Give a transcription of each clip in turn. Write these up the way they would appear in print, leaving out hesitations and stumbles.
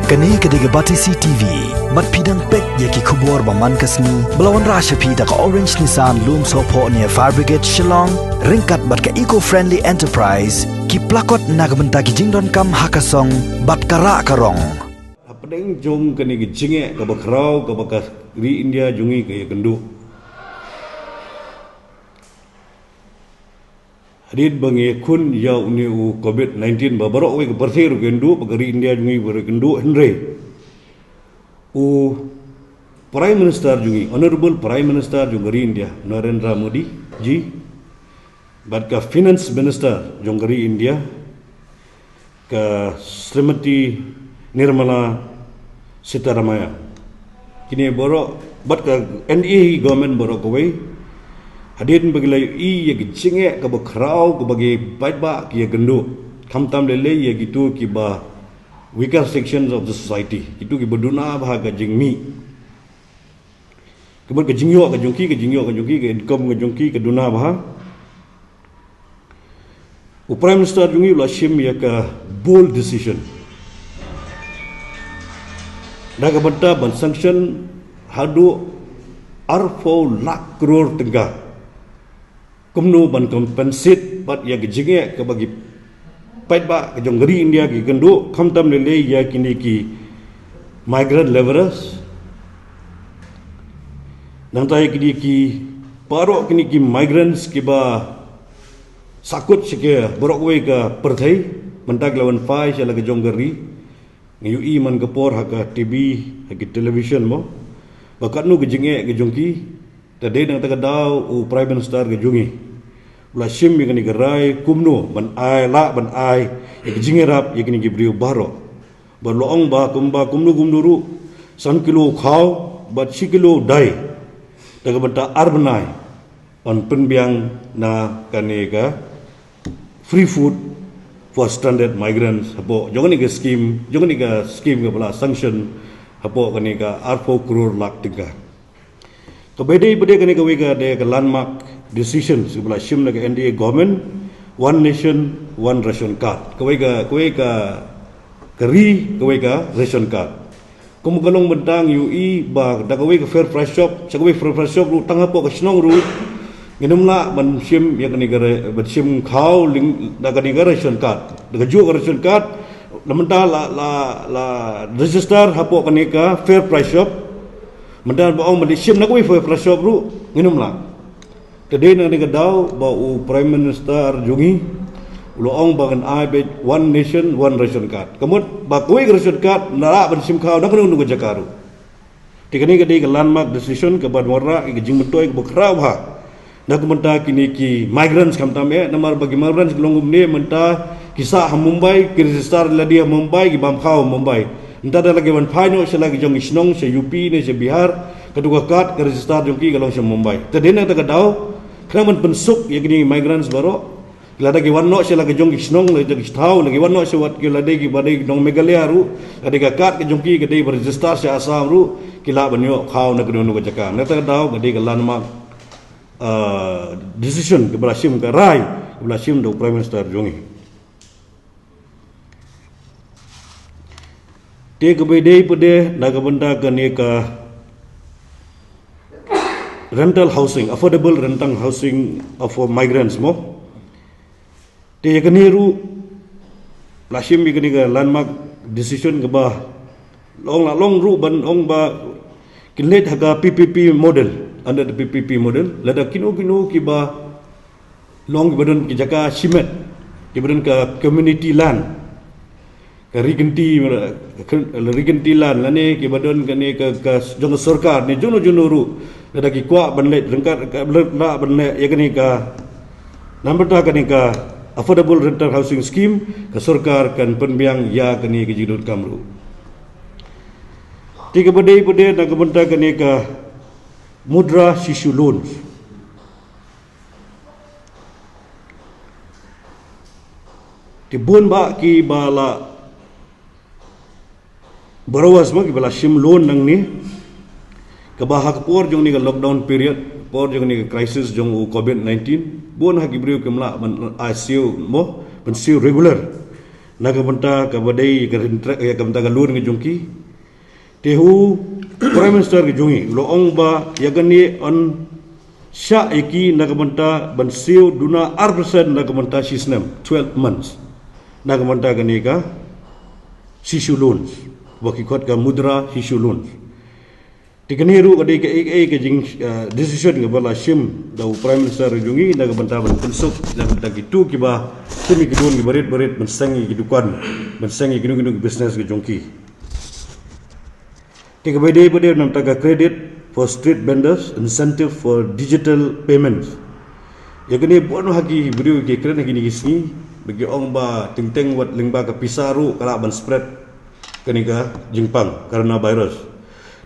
Kani kediga Batisi TV, mat pidang pek yaki kubur baman kasni, belawan rasha pida ka Orange Nissan Loom Sopo near Fire Brigade Shillong, ringkat bat ka eco-friendly enterprise, ki plakot nagamenta ki jingdon kam hakasong, bat kara karong. Apeng jong kani ki jinge ka bakrau ka bakas ri India jungi ka kendu. Hadid bangi kun ya uni u COVID-19 ba barok we berthir gendu pagari India jungi ber gendu Henry u Prime Minister jungi Honorable Prime Minister jungari India Narendra Modi ji bat ka Finance Minister jungari India ka Srimati Nirmala Sitaramaya kini borok bat ka NE government borok we hadin bagilai i ya gichinge ka bakrau ka bagi baitba ki gendu kamtam lele ya gitu ki ba weaker sections of the society itu ki beduna bah ka jingmi kebut ka jingyo ka jungki ka income ka jungki ka duna bah Prime Minister jungi lashim ya ka bold decision daga benta ban sanction hadu arfo lakh crore tengah kumno ban compensate bat ya gejinge ke bagi pait ba ke jonggeri India ki gendu kamtam lele ya kini ki migrant laborers nang tai kini ki parok kini ki migrants ki ba sakut sike borok we ka perthai mentak lawan fai sala ke jonggeri ngiu i man ke por ha ka TV ha ki television mo bakat nu gejinge ke jongki tade nang tagadau u Prime Minister ke jungi Lashim yang ni gerai kumno ban ai la ban ai ik jingerap ik ni gibriu baro ban loong ba kumno gumduru san kilo khau bat si kilo dai daga banta arbanai on penbiang na kanega free food for stranded migrants hapo jongan ni scheme ga bala sanction hapo kanega arfo crore lakh tiga to bede kanega wega de landmark decision sebelah shim naga NDA government one nation one ration card kawai ka ration card kamu galong bentang UI ba da kawai ka fair price shop sa kawai fair price shop ru tang hapo ka snong ru nginum la ban shim ya kani gare ban shim khau ling da kani gare ration card da ju ration card lamenta la register hapo kani ka fair price shop mendan ba ong shim na kawai fair price shop ru nginum la Today nang digadau ba u Prime Minister jungi uloong bangan ai one nation one ration card. Kamut ba kuwi ration card nara ban sim khau nak nu jakaru. Tikani gadi ke landmark decision ke ban warra ke jing mentoi ke bakrau ha. Nak menta kini ki migrants kam tame namar bagi migrants gelongum ni menta kisah Mumbai ke register ladi Mumbai ki bam khau Mumbai. Entah ada lagi wan paino selagi jong isnong se UP ni se Bihar kedua kad ke register jongki galong se Mumbai. Tadi nak tagadau Kenapa pensuk yang ini migrants baru? Kalau ada kiwan nak saya lagi jongki senong lagi tahu lagi kiwan nak saya buat kalau ada badai dong Meghalaya ru ada kakat ke jongki ke dia berregister saya Assam ru kila banyak kau nak kena nunggu cakap. Nanti tahu ke dia landmark decision ke belasim ke rai ke belasim do Prime Minister jongi. Dia ke bedai pada nak benda ke ni ke rental housing, affordable rental housing for migrants mo. Dia keniru lashim bikini ke landmark decision ke bah long ru ban ong ba kinlet haga PPP model under the PPP model lada kinu ki ba long ki badan ki jaka simet ki badan ka community land ka rigenti land lane ki badan kani ka jong sarkar ni jono ru ada ki kuat banlet rengkat la banlet ya kani ka number ta kani ka affordable rental housing scheme ka sarkar kan penbiang ya kani ki jidut kamru tiga bedai nak benta kani ka mudra shishu loans tibun ba ki bala barawas mo ki bala shim loan nang ni kabahak por jong ni ka lockdown period por jong ni ka crisis jong COVID-19 bon ha gibriu kemla ban ICU mo ban siu regular naga benta ka badai ka benta ka lur ngejongki tehu prime minister ngejungi loong ba yagani on sya iki naga benta ban siu duna 4% naga benta sisnem 12 months naga benta gani ka sishu loans wakikot ka mudra sishu loans tikaniru kadai ka ke jing decision ka bala sim da prime minister jungi naga benta ban konsuk naga benta gitu kiba semi gidun ki barit mensengi gidukan mensengi gidung business ke jongki tiga bede nam taga credit for street vendors incentive for digital payments yakni bono hagi beriu ke kren hagi ni gisni bagi ong ba ting wat lingba ka pisaru kala ban spread kaniga jingpang karena virus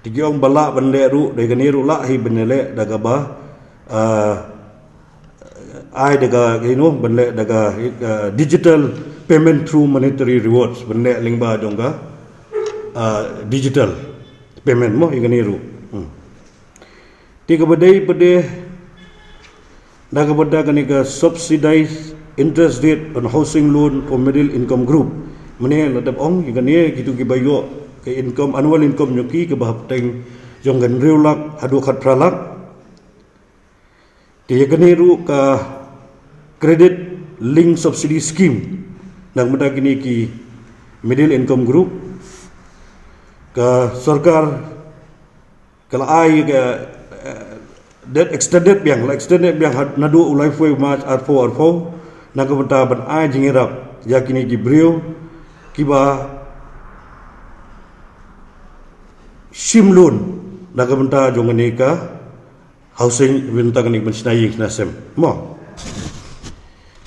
tigi ong bala bende ru de ganiru la hi benele daga ba ai daga benle daga digital payment through monetary rewards benle lingba jonga digital payment mo iganiru tiga badai pade daga bada kaniga subsidized interest rate on housing loan for middle income group mene ladap ong igani gitu gibayo ke income annual income nyoki ke bahapteng jonggan riulak hadu khat pralak dia ganiru ka credit link subsidy scheme nang meda kini ki middle income group ka sarkar kala ai ke that extended biang nadu ulai foi march R4 nang meda ban ai jingirap yakini ki brio kiba sim loan naga benta jongani ka housing benta kani bensinai nasem mo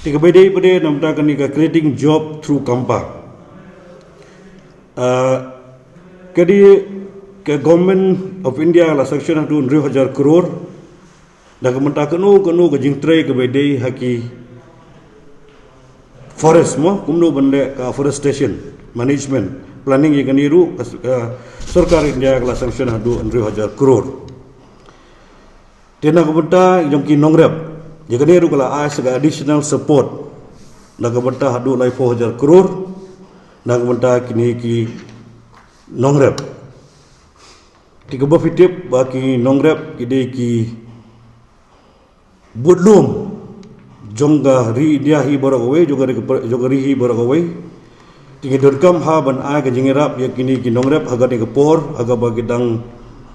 tiga bede namta kani ka creating job through kampa kadi ke government of India la section hatu 2000 crore naga benta kanu ka jingtre ke bede haki forest mo kumno bende ka forestation management planning yang niru sarkar India kelas sanction hadu 2000 crore tena kabenta yang ki nongrep yang niru kala as additional support naga benta hadu lai 4000 crore naga benta kini ki nongrep tiga bafitip baki nongrep kide ki budlum jongga ri dia hi boragawe joga ri hi boragawe tingi dorkam ha ban a ke jingirap yakini ki nongrep haga ni por haga bagi dang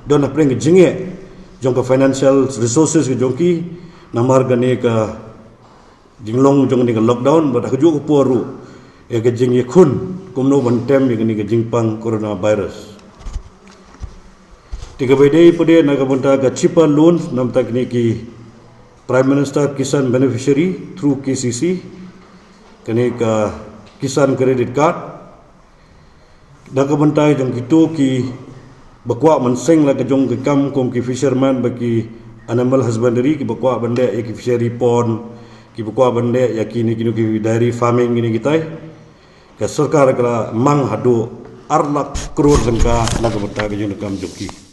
don apreng jinge jong ka financial resources ke jongki namar gane ka jinglong jong ni ka lockdown ba haju ko poru e ke jinge khun kumno ban tem yakini ke jingpang coronavirus tiga bede pode naga bonta ka cheaper loans nam tak ni ki prime minister kisan beneficiary through KCC kane ka kisan credit card daga bantai jong gitu ki bakwa menseng la jong ke kam kom ki fisherman bagi animal husbandry ki bakwa bande ki fishery pond ki bakwa bande yakini kinu ki dairy farming ini kitai ka sarkar kala mang hadu 8 lakh crore jangka daga bantai jong kam joki